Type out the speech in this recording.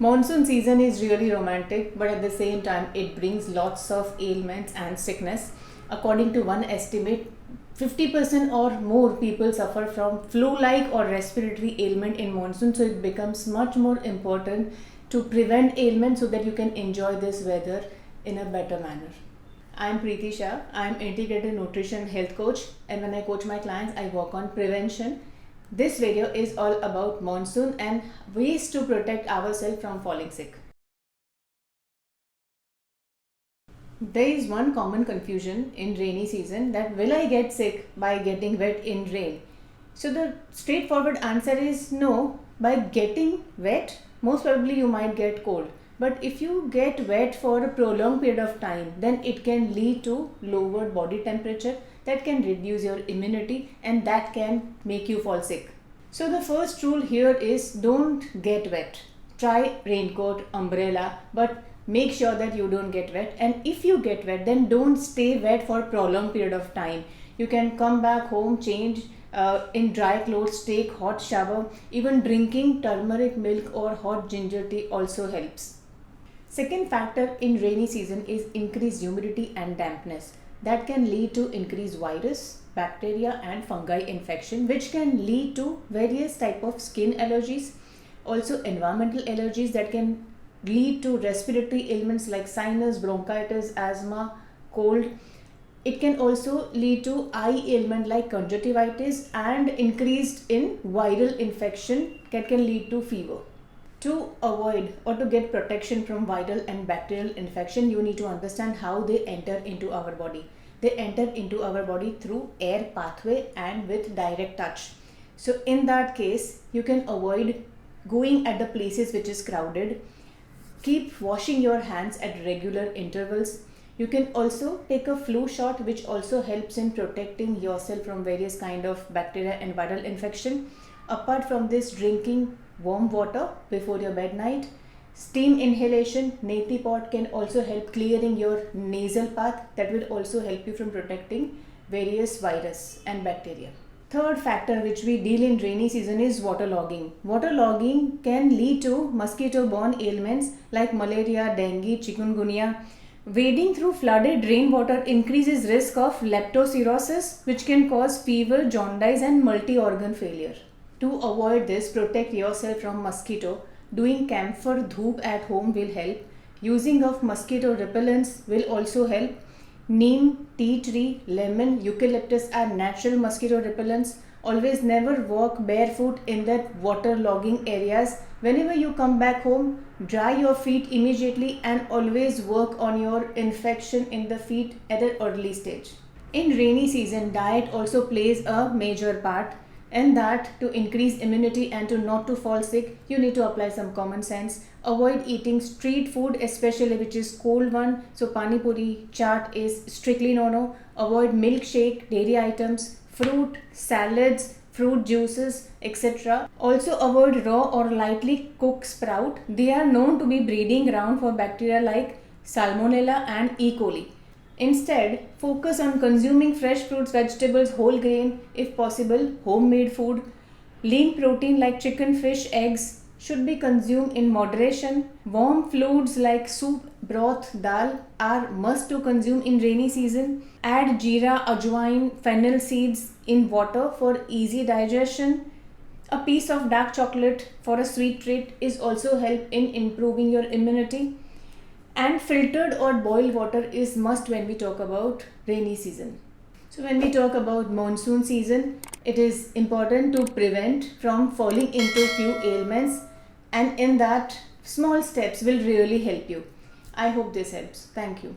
Monsoon season is really romantic, but at the same time, it brings lots of ailments and sickness. According to one estimate, 50% or more people suffer from flu like or respiratory ailment in monsoon, so it becomes much more important to prevent ailments so that you can enjoy this weather in a better manner. I'm Preeti Shah. I'm integrated nutrition health coach, and when I coach my clients, I work on prevention. This video is all about monsoon and ways to protect ourselves from falling sick. There is one common confusion in rainy season, that will I get sick by getting wet in rain? So the straightforward answer is no. By getting wet, most probably you might get cold. But if you get wet for a prolonged period of time, then it can lead to lowered body temperature, that can reduce your immunity, and that can make you fall sick. So the first rule here is don't get wet. Try raincoat, umbrella, but make sure that you don't get wet. And if you get wet, then don't stay wet for a prolonged period of time. You can come back home, change in dry clothes, take hot shower. Even drinking turmeric milk or hot ginger tea also helps. Second factor in rainy season is increased humidity and dampness. That can lead to increased virus, bacteria and fungi infection, which can lead to various type of skin allergies, also environmental allergies that can lead to respiratory ailments like sinus, bronchitis, asthma, cold. It can also lead to eye ailment like conjunctivitis, and increased in viral infection that can lead to fever. To avoid or to get protection from viral and bacterial infection, you need to understand how they enter into our body. They enter into our body through air pathway and with direct touch. So in that case, you can avoid going at the places which is crowded. Keep washing your hands at regular intervals. You can also take a flu shot, which also helps in protecting yourself from various kind of bacteria and viral infection. Apart from this, drinking warm water before your bed night. Steam inhalation, neti pot can also help clearing your nasal path. That will also help you from protecting various virus and bacteria. Third factor which we deal in rainy season is waterlogging. Waterlogging can lead to mosquito-borne ailments like malaria, dengue, chikungunya. Wading through flooded rainwater increases risk of leptospirosis, which can cause fever, jaundice and multi-organ failure. To avoid this, protect yourself from mosquito. Doing camphor dhoop at home will help. Using of mosquito repellents will also help. Neem, tea tree, lemon, eucalyptus are natural mosquito repellents. Always never walk barefoot in that waterlogging areas. Whenever you come back home, dry your feet immediately and always work on your infection in the feet at an early stage. In rainy season, diet also plays a major part. And that to increase immunity and to not to fall sick, you need to apply some common sense. Avoid eating street food, especially which is cold one. So pani puri, chaat is strictly no. Avoid milkshake, dairy items, fruit, salads, fruit juices, etc. Also avoid raw or lightly cooked sprout. They are known to be breeding ground for bacteria like Salmonella and E. coli. Instead, focus on consuming fresh fruits, vegetables, whole grain, if possible, homemade food. Lean protein like chicken, fish, eggs should be consumed in moderation. Warm fluids like soup, broth, dal are must to consume in rainy season. Add jeera, ajwain, fennel seeds in water for easy digestion. A piece of dark chocolate for a sweet treat is also help in improving your immunity. And filtered or boiled water is must when we talk about rainy season. So when we talk about monsoon season, it is important to prevent from falling into few ailments, and in that small steps will really help you. I hope this helps. Thank you.